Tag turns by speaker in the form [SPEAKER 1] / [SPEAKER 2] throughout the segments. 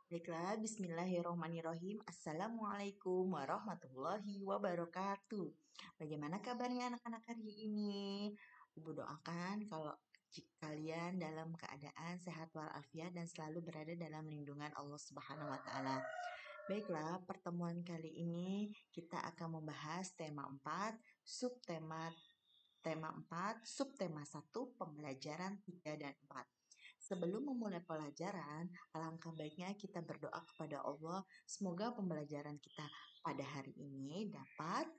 [SPEAKER 1] Baiklah, bismillahirrohmanirrohim. Assalamualaikum warahmatullahi wabarakatuh. Bagaimana kabarnya anak-anak hari ini? Ibu doakan kalau kalian dalam keadaan sehat walafiat dan selalu berada dalam lindungan Allah Subhanahu wa taala. Baiklah, pertemuan kali ini kita akan membahas tema 4, tema 4, subtema 1, pembelajaran 3 dan 4. Sebelum memulai pelajaran, alangkah baiknya kita berdoa kepada Allah. Semoga pembelajaran kita pada hari ini dapat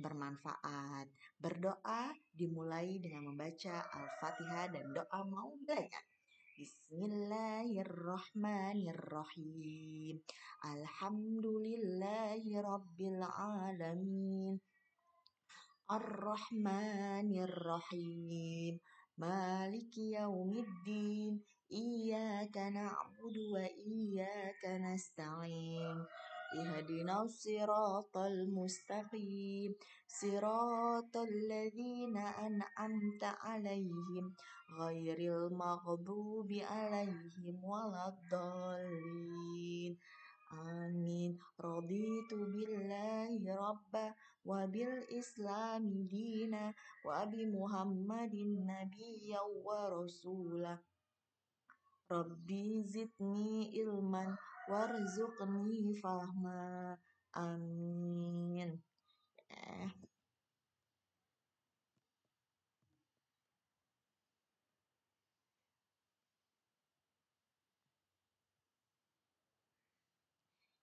[SPEAKER 1] bermanfaat. Berdoa dimulai dengan membaca Al-Fatihah dan doa mau belajar. Bismillahirrahmanirrahim. Alhamdulillahirrabbilalamin. Ar-Rahmanir-Rahim. Maliki yaumiddin. Iyyaka na'budu wa iyyaka nasta'in. Ihdinas siratal mustaqim. Siratal ladzina an'amta 'alaihim ghairil maghdubi alaihim waladdallin. Amin. Raditu billahi rabba wa bil islami dina wa bi muhammadin nabiyya wa rasula. Rabbi zidni ilman warzuqni fahma. Amin.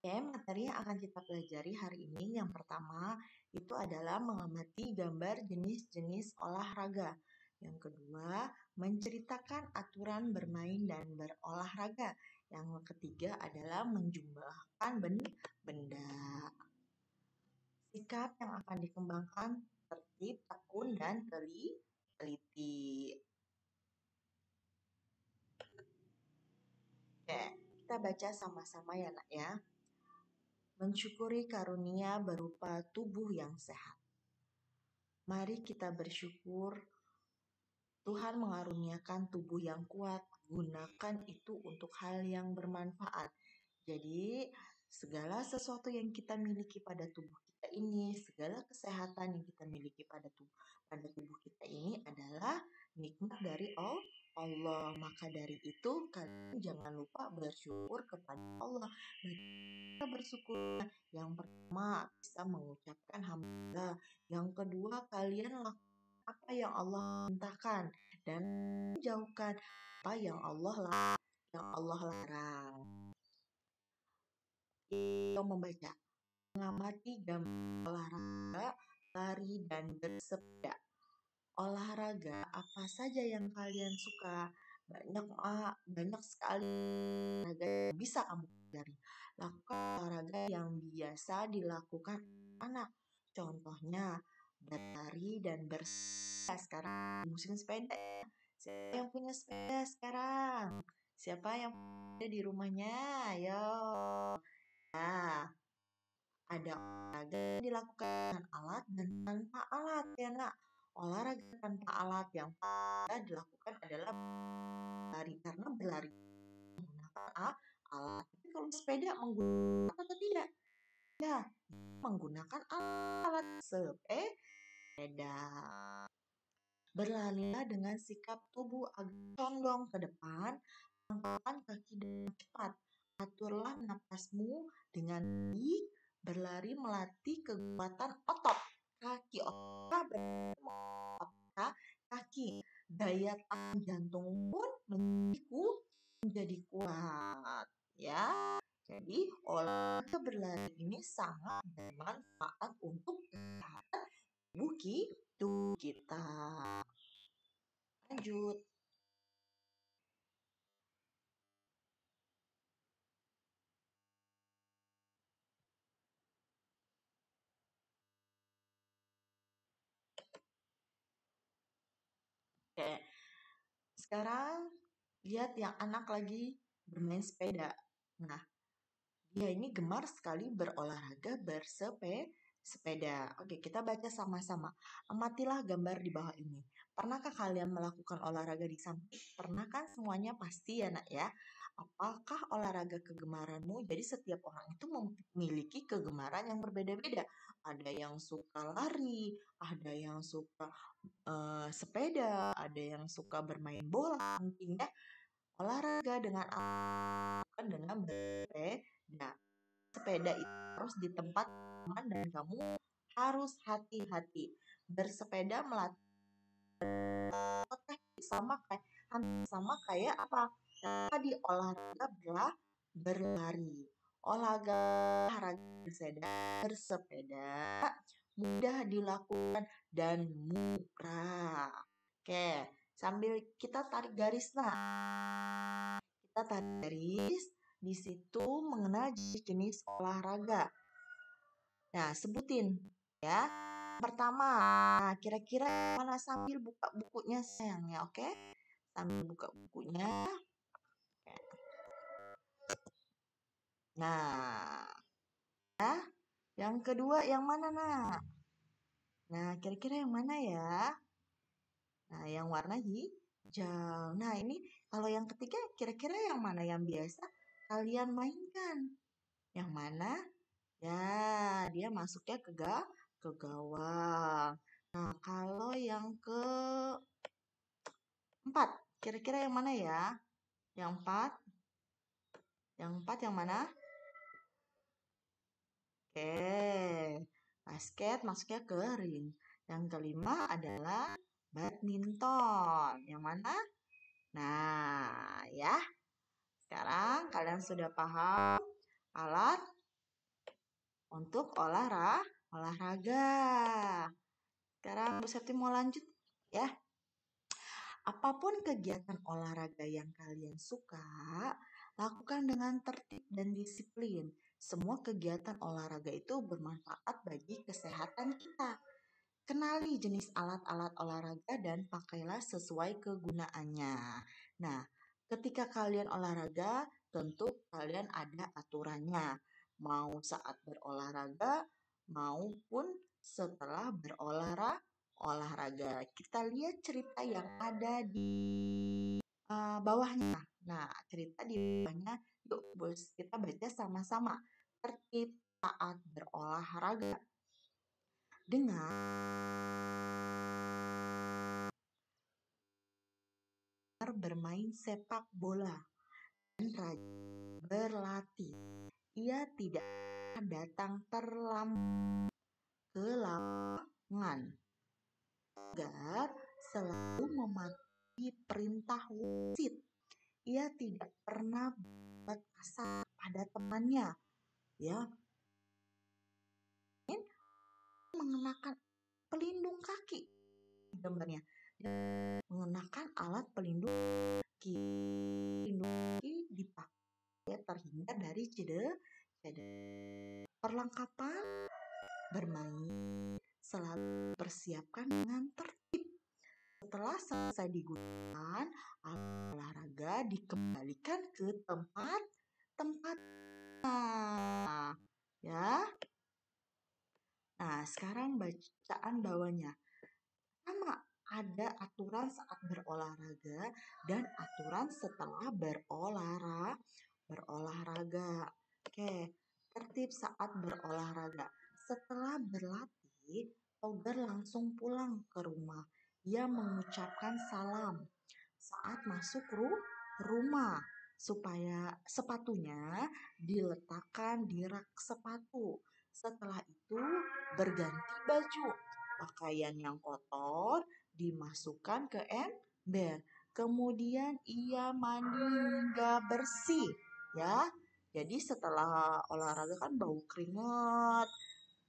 [SPEAKER 1] Materi yang akan kita pelajari hari ini yang pertama itu adalah mengamati gambar jenis-jenis olahraga. Yang kedua, menceritakan aturan bermain dan berolahraga. Yang ketiga adalah menjumlahkan benda. Sikap yang akan dikembangkan tertib, tekun, dan teliti. Oke, kita baca sama-sama ya nak ya. Mensyukuri karunia berupa tubuh yang sehat. Mari kita bersyukur Tuhan mengaruniakan tubuh yang kuat. Gunakan itu untuk hal yang bermanfaat. Jadi segala sesuatu yang kita miliki pada tubuh kita ini, segala kesehatan yang kita miliki pada tubuh kita ini adalah nikmat dari Allah. Maka dari itu kalian jangan lupa bersyukur kepada Allah. Kita bersyukur. Yang pertama bisa mengucapkan alhamdulillah. Yang kedua kalian lakukan apa yang Allah perintahkan dan jauhkan apa yang Allah larang. Kita membaca, mengamati gambar olahraga, lari dan bersepeda. Olahraga apa saja yang kalian suka? Banyak sekali olahraga yang bisa kamu pelajari. Lakukan olahraga yang biasa dilakukan anak. Contohnya berlari dan bersepeda. Sekarang musim sepeda. Siapa yang punya sepeda sekarang? Siapa yang ada di rumahnya? Ayo. Nah, ada olahraga yang dilakukan alat dan tanpa alat ya nak. Olahraga tanpa alat yang dilakukan adalah berlari, karena berlari menggunakan alat. Tapi kalau sepeda menggunakan atau tidak? Ya, menggunakan alat sepeda. Berlarilah dengan sikap tubuh agak condong ke depan, angkatkan kaki dengan cepat. Aturlah napasmu dengan baik. Berlari melatih kekuatan otot kaki. Kaki. Daya tahan jantung pun menjadi kuat. Ya. Jadi olahraga berlari ini sangat bermanfaat untuk kesehatan tubuh kita. Lanjut. Oke. Sekarang lihat yang anak lagi bermain sepeda. Nah, dia ini gemar sekali berolahraga bersepeda. Oke, kita baca sama-sama. Amatilah gambar di bawah ini. Pernahkah kalian melakukan olahraga di samping? Pernah kan semuanya pasti ya nak ya. Apakah olahraga kegemaranmu? Jadi setiap orang itu memiliki kegemaran yang berbeda-beda. Ada yang suka lari, ada yang suka sepeda, ada yang suka bermain bola, mungkin ya. Olahraga dengan bersepeda. Sepeda itu harus di tempat aman dan kamu harus hati-hati. Bersepeda melatih sama kayak sama kayak apa? Tadi olahraga berlari. Olahraga bersepeda mudah dilakukan dan murah. Oke, sambil kita tarik garis kita tarik garis di situ mengenal jenis olahraga. Nah, sebutin ya. Pertama, nah, kira-kira mana sambil buka bukunya sayang ya, oke? Sambil buka bukunya. Nah, ya. Yang kedua yang mana, nak? Nah, kira-kira yang mana ya? Nah, yang warna hijau. Nah, ini kalau yang ketiga kira-kira yang mana yang biasa kalian mainkan? Yang mana? Ya, dia masuknya ke gawang. Nah, kalau yang keempat, kira-kira yang mana ya? Yang empat? Yang empat yang mana? Oke, basket masuknya ke ring. Yang kelima adalah badminton. Yang mana? Nah, ya. Sekarang kalian sudah paham alat untuk olahraga. Sekarang Bu Septi mau lanjut ya. Apapun kegiatan olahraga yang kalian suka, lakukan dengan tertib dan disiplin. Semua kegiatan olahraga itu bermanfaat bagi kesehatan kita. Kenali jenis alat-alat olahraga dan pakailah sesuai kegunaannya. Nah, ketika kalian olahraga, tentu kalian ada aturannya. Mau saat berolahraga maupun setelah olahraga. Kita lihat cerita yang ada di bawahnya. Nah, cerita di bawahnya, yuk bos kita baca sama-sama. Tertib saat berolahraga. Dengan bermain sepak bola dan rajin berlatih. Ia tidak datang terlambat ke lapangan agar selalu mematuhi perintah wasit. Ia tidak pernah berbuat kasar pada temannya, ya. Mengenakan pelindung kaki gambarnya. Mengenakan alat pelindung kaki dipakai terhindar dari cedera. Perlengkapan bermain selalu persiapkan dengan tertib. Setelah selesai digunakan, alat olahraga dikembalikan ke tempat ya. Nah, sekarang bacaan bawahnya. Sama, ada aturan saat berolahraga dan aturan setelah berolahraga. Oke, tertib saat berolahraga. Setelah berlatih, Togar langsung pulang ke rumah. Ia mengucapkan salam saat masuk rumah supaya sepatunya diletakkan di rak sepatu. Setelah itu berganti baju. Pakaian yang kotor dimasukkan ke ember. Kemudian ia mandi hingga bersih, ya. Jadi setelah olahraga kan bau keringat,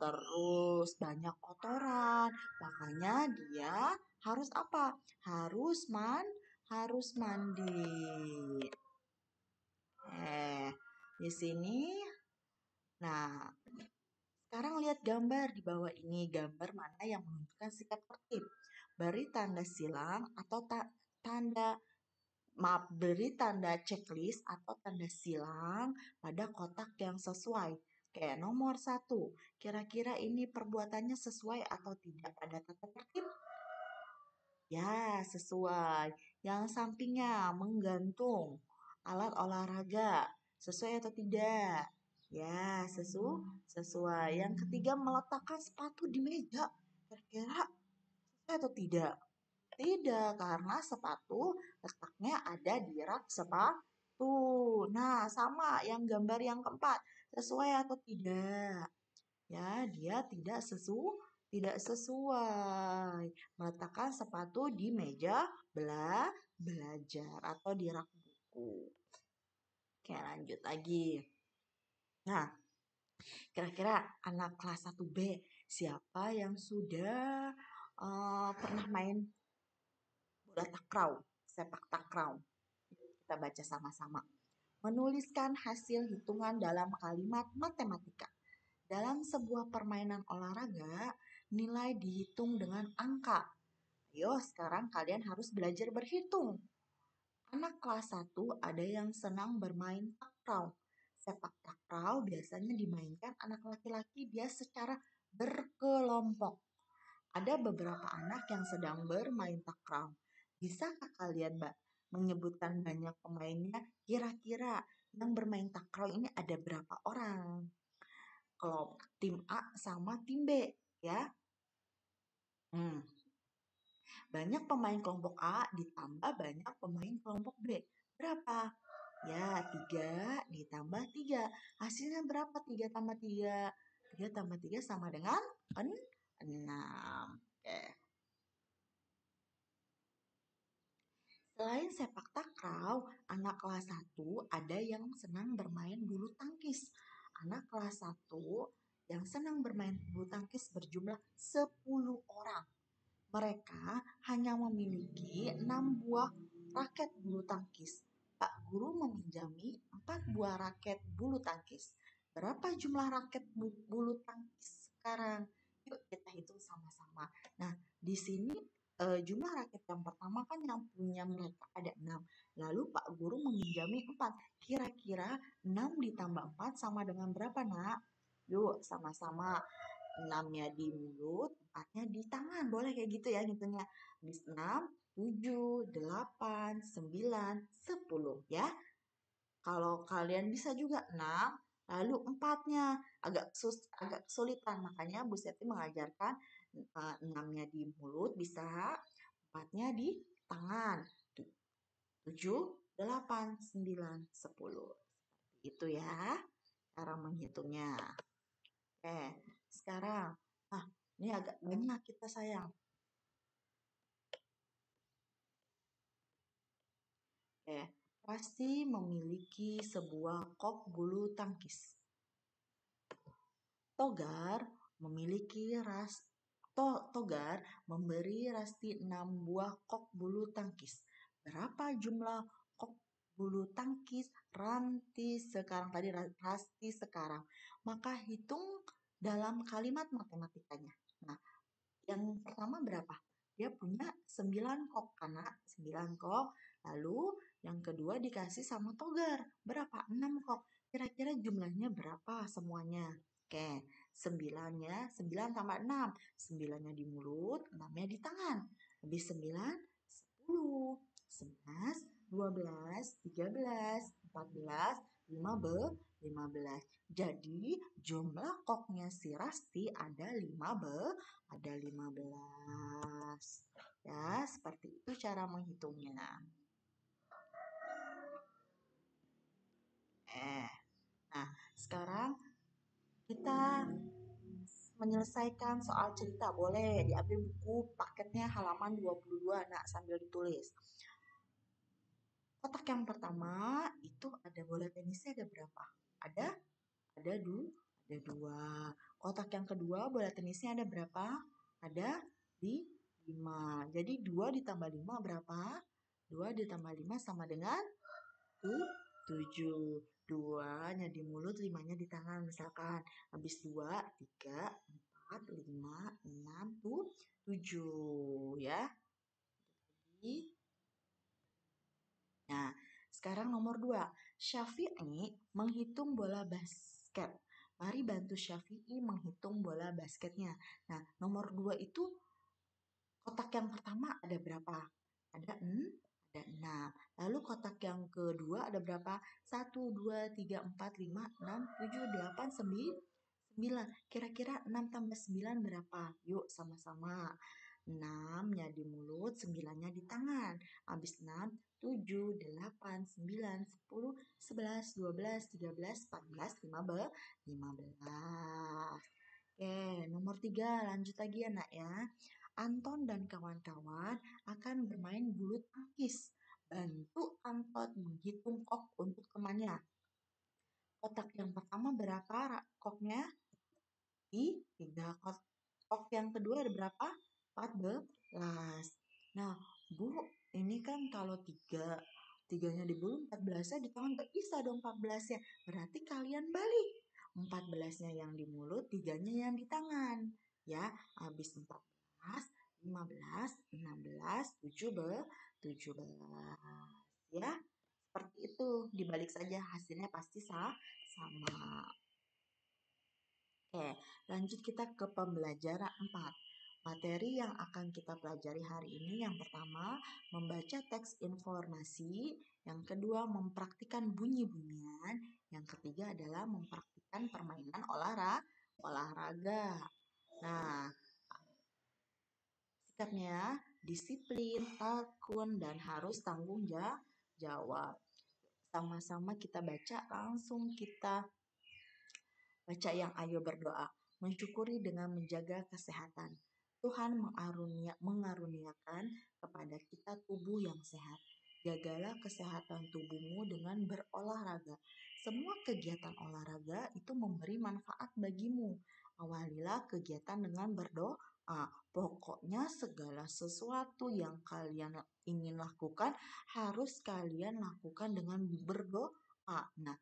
[SPEAKER 1] terus banyak kotoran. Makanya dia harus apa? Harus mandi. Di sini. Nah, sekarang lihat gambar di bawah ini, gambar mana yang menunjukkan sikap tertib. Beri tanda silang atau beri tanda checklist atau tanda silang pada kotak yang sesuai. Oke, nomor 1. Kira-kira ini perbuatannya sesuai atau tidak pada tata tertib? Ya, sesuai. Yang sampingnya menggantung alat olahraga. Sesuai atau tidak? Ya, sesuai. Yang ketiga meletakkan sepatu di meja. Kira-kira sesuai atau tidak? Tidak, karena sepatu letaknya ada di rak sepatu. Nah, sama yang gambar yang keempat. Sesuai atau tidak? Ya, dia tidak sesuai. Meletakkan sepatu di meja belajar atau di rak buku. Oke, lanjut lagi. Nah, kira-kira anak kelas 1B siapa yang sudah pernah main bola takraw, sepak takraw? Kita baca sama-sama. Menuliskan hasil hitungan dalam kalimat matematika. Dalam sebuah permainan olahraga, nilai dihitung dengan angka. Ayo, sekarang kalian harus belajar berhitung. Anak kelas 1 ada yang senang bermain takraw. Sepak takraw biasanya dimainkan anak laki-laki dia secara berkelompok. Ada beberapa anak yang sedang bermain takraw. Bisakah kalian, Mbak, menyebutkan banyak pemainnya? Kira-kira yang bermain takraw ini ada berapa orang? Kelompok tim A sama tim B, ya. Banyak pemain kelompok A ditambah banyak pemain kelompok B. Berapa? Ya, 3 ditambah 3. Hasilnya berapa? 3 tambah 3. 3 tambah 3 sama dengan 6. Oke. Selain sepak takraw, anak kelas 1 ada yang senang bermain bulu tangkis. Anak kelas 1 yang senang bermain bulu tangkis berjumlah 10 orang. Mereka hanya memiliki 6 buah raket bulu tangkis. Pak guru meminjami 4 buah raket bulu tangkis. Berapa jumlah raket bulu tangkis sekarang? Yuk kita hitung sama-sama. Nah, di sini jumlah raket yang pertama kan yang punya mereka ada 6. Lalu Pak guru meminjami 4. Kira-kira 6 ditambah 4 sama dengan berapa, Nak? Yuk sama-sama. 6-nya di mulut, 4-nya di tangan. Boleh kayak gitu ya ngitungnya. Habis 6, 7, 8, 9, 10 ya. Kalau kalian bisa juga 6, lalu 4-nya agak kesulitan. Makanya Bu Seti mengajarkan 6-nya di mulut bisa, 4-nya di tangan. 7, 8, 9, 10. Itu ya cara menghitungnya. Oke, sekarang. Ini agak banyak kita sayang. Oke, pasti memiliki sebuah kop bulu tangkis. Togar memberi Rasti 6 buah kop bulu tangkis. Berapa jumlah kop bulu tangkis Rasti sekarang? Maka hitung dalam kalimat matematikanya. Nah, yang pertama berapa? Dia punya 9 kop, karena 9 kop. Lalu yang kedua dikasih sama Togar. Berapa? 6 kop. Kira-kira jumlahnya berapa semuanya? Oke, 9-nya, 9 tambah 6. 9-nya di mulut, 6-nya di tangan. Habis 9, 10, 11, 12, 13, 14, 15. Jadi jumlah koknya si Rasti ada 15. Ya, seperti itu cara menghitungnya. Nah, sekarang kita menyelesaikan soal cerita. Boleh diambil buku paketnya halaman 22, nak, sambil ditulis. Kotak yang pertama itu ada bola tenisnya ada berapa? Ada dua. Kotak yang kedua bola tenisnya ada berapa? Ada 5. Jadi 2 ditambah 5 berapa? 2 ditambah 5 sama dengan 7. 2-nya di mulut, 5-nya di tangan misalkan. Habis 2, 3, 4, 5, 6, 7 ya. Nah, sekarang nomor 2. Syafi'i menghitung bola basket. Mari bantu Syafi'i menghitung bola basketnya. Nah, nomor 2 itu Kotak yang pertama ada berapa? Ada 6. Lalu kotak yang kedua ada berapa? 1, 2, 3, 4, 5, 6, 7, 8, 9. Kira-kira 6 tambah 9 berapa? Yuk sama-sama. 6-nya di mulut, 9-nya di tangan. Habis 6, 7, 8, 9, 10, 11, 12, 13, 14, 15. Oke, nomor 3 lanjut lagi ya nak ya. Anton dan kawan-kawan akan bermain bulu tangkis. Bantu Anton menghitung kok untuk temannya. Kotak yang pertama berapa koknya? 3. Kok yang kedua ada berapa? 14. Nah, Bu, ini kan kalau 3-nya di bulu, 14-nya di tangan, gak bisa dong 14-nya. Berarti kalian balik. 14-nya yang di mulut, 3-nya yang di tangan. Ya, habis 14, 15, 16, 17. Ya, seperti itu. Dibalik saja, hasilnya pasti sama. Oke, lanjut kita ke pembelajaran 4. Materi yang akan kita pelajari hari ini yang pertama, membaca teks informasi, yang kedua mempraktikkan bunyi-bunyian, yang ketiga adalah mempraktikkan permainan olahraga. Nah, sikapnya disiplin, tekun, dan harus tanggung jawab. Sama-sama kita baca, langsung kita baca yang ayo berdoa. Mensyukuri dengan menjaga kesehatan. Tuhan mengaruniakan kepada kita tubuh yang sehat. Jagalah kesehatan tubuhmu dengan berolahraga. Semua kegiatan olahraga itu memberi manfaat bagimu. Awalilah kegiatan dengan berdoa. Pokoknya segala sesuatu yang kalian ingin lakukan harus kalian lakukan dengan berdoa. Nah,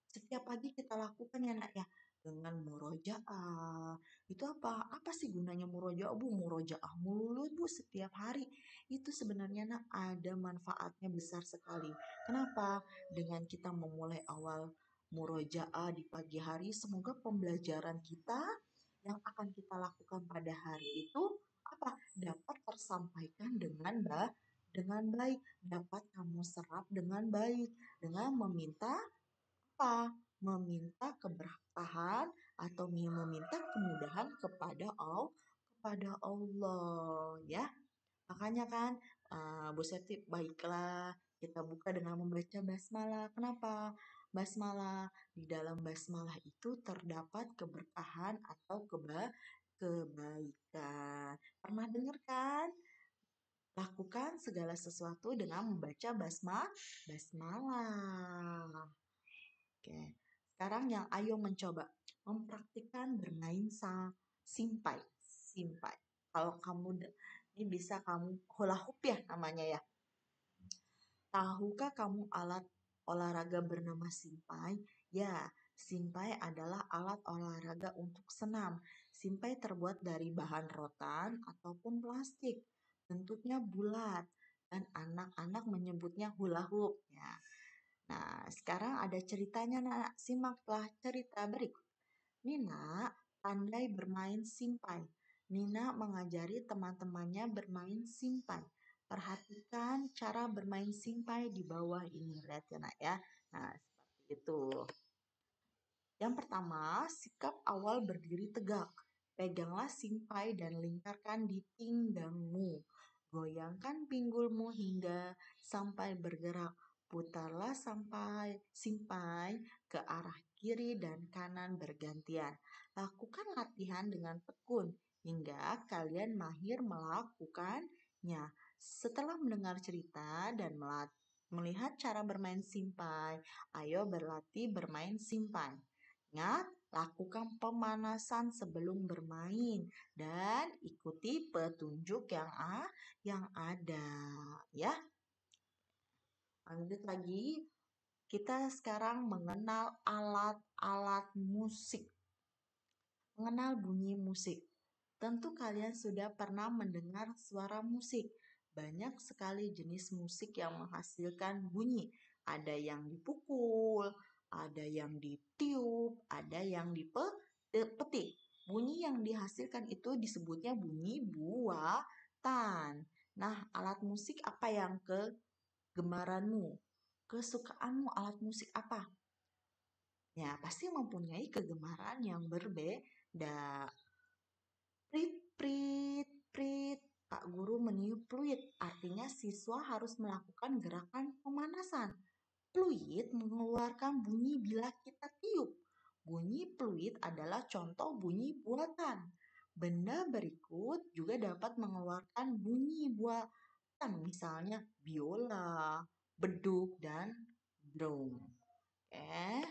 [SPEAKER 1] setiap pagi kita lakukan ya nak ya, dengan murojaah. Itu apa sih gunanya murojaah, Bu? Murojaah melulu, Bu, setiap hari. Itu sebenarnya nak ada manfaatnya besar sekali. Kenapa? Dengan kita memulai awal murojaah di pagi hari, semoga pembelajaran kita yang akan kita lakukan pada hari itu dapat tersampaikan dengan baik, dapat kamu serap dengan baik, dengan meminta keberkahan atau meminta kemudahan kepada Allah ya. Makanya kan Bu Seti, baiklah kita buka dengan membaca basmalah. Kenapa? Basmalah, di dalam basmalah itu terdapat keberkahan atau kebaikan. Pernah dengar kan? Lakukan segala sesuatu dengan membaca basmalah. Oke, sekarang yang ayo mencoba mempraktikkan bermain simpai. Kalau kamu ini bisa kamu hula hoop ya namanya ya. Tahukah kamu alat olahraga bernama simpai? Ya, simpai adalah alat olahraga untuk senam. Simpai terbuat dari bahan rotan ataupun plastik. Bentuknya bulat dan anak-anak menyebutnya hula hoop ya. Nah, sekarang ada ceritanya, Nak. Simaklah cerita berikut. Nina pandai bermain simpai. Nina mengajari teman-temannya bermain simpai. Perhatikan cara bermain simpai di bawah ini. Lihat ya, Nak ya. Nah, seperti itu. Yang pertama, sikap awal berdiri tegak. Peganglah simpai dan lingkarkan di pinggangmu. Goyangkan pinggulmu hingga sampai bergerak. Putarlah sampai simpai ke arah kiri dan kanan bergantian. Lakukan latihan dengan tekun hingga kalian mahir melakukannya. Setelah mendengar cerita dan melihat cara bermain simpai, ayo berlatih bermain simpai. Ingat, lakukan pemanasan sebelum bermain dan ikuti petunjuk yang ada ya. Lanjut lagi, kita sekarang mengenal alat-alat musik. Mengenal bunyi musik. Tentu kalian sudah pernah mendengar suara musik. Banyak sekali jenis musik yang menghasilkan bunyi. Ada yang dipukul, ada yang ditiup, ada yang dipetik. Bunyi yang dihasilkan itu disebutnya bunyi buatan. Lautan. Nah, alat musik apa yang kegemaranmu? Kesukaanmu alat musik apa? Ya, pasti mempunyai kegemaran yang berbeda. Prit, prit, prit. Pak guru meniup fluid, artinya siswa harus melakukan gerakan pemanasan. Fluid mengeluarkan bunyi bila kita tiup. Bunyi fluid adalah contoh bunyi buatan. Benda berikut juga dapat mengeluarkan bunyi buatan, misalnya biola, beduk, dan drum. Oke.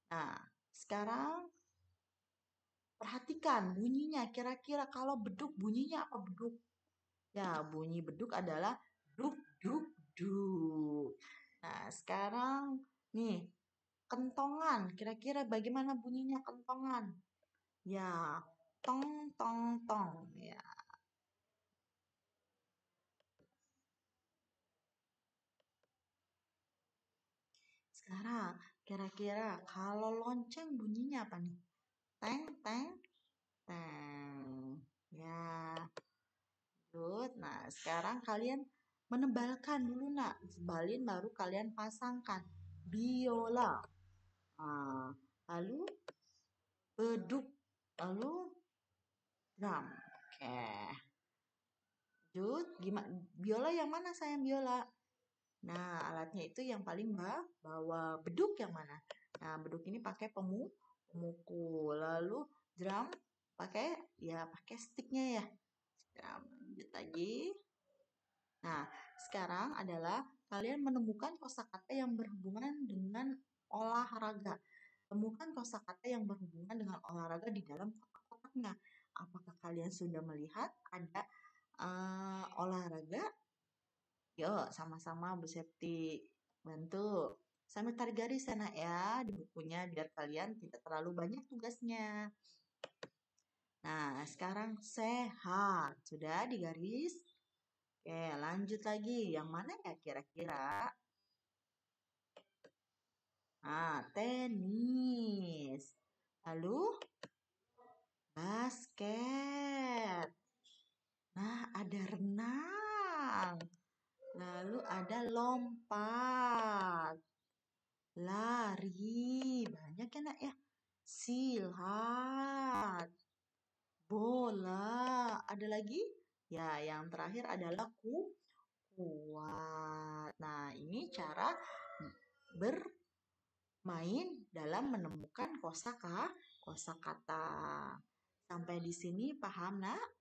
[SPEAKER 1] Nah, sekarang perhatikan bunyinya. Kira-kira kalau beduk bunyinya apa beduk? Ya, bunyi beduk adalah duk, duk, duk. Nah, sekarang nih, kentongan. Kira-kira bagaimana bunyinya kentongan? Ya, tong, tong, tong. Ya. Sekarang, kira-kira kalau lonceng bunyinya apa nih? Teng, teng, teng. Ya, good. Nah, sekarang kalian menebalkan dulu nak. Sebalin baru kalian pasangkan. Biola. Nah, lalu beduk. Lalu drum. Oke. Jut, gimana? Biola yang mana sayang biola? Nah, alatnya itu yang paling bawah. Beduk yang mana? Nah, beduk ini pakai pemukul. Lalu drum pakai sticknya ya. Drum. Lanjut lagi. Nah, sekarang adalah kalian menemukan kosakata yang berhubungan dengan olahraga. Temukan kosakata yang berhubungan dengan olahraga di dalam kotak-kotaknya. Apakah kalian sudah melihat ada olahraga? Yuk, sama-sama Bu Septi bantu. Sambil tarik garis ya nak ya di bukunya biar kalian tidak terlalu banyak tugasnya. Nah, sekarang sehat. Sudah di garis? Oke, lanjut lagi. Yang mana ya kira-kira? Nah, tenis. Lalu basket. Nah, ada renang. Lalu ada lompat. Lari. Banyak ya nak ya. Silat. Bola. Ada lagi? Ya, yang terakhir adalah kuat. Nah, ini cara bermain dalam menemukan kosakata. Sampai di sini paham nak?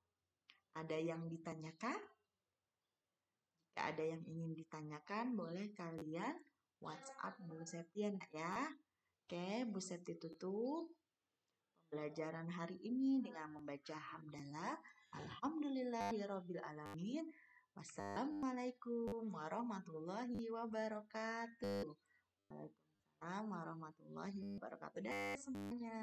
[SPEAKER 1] Ada yang ditanyakan? Jika ada yang ingin ditanyakan, boleh kalian WhatsApp Bu Septi ya nak ya. Oke, Bu Septi tutup pembelajaran hari ini dengan membaca hamdalah. Alhamdulillahirabbil alamin. Wassalamualaikum warahmatullahi wabarakatuh. Waalaikumsalam warahmatullahi wabarakatuh. Dan semuanya.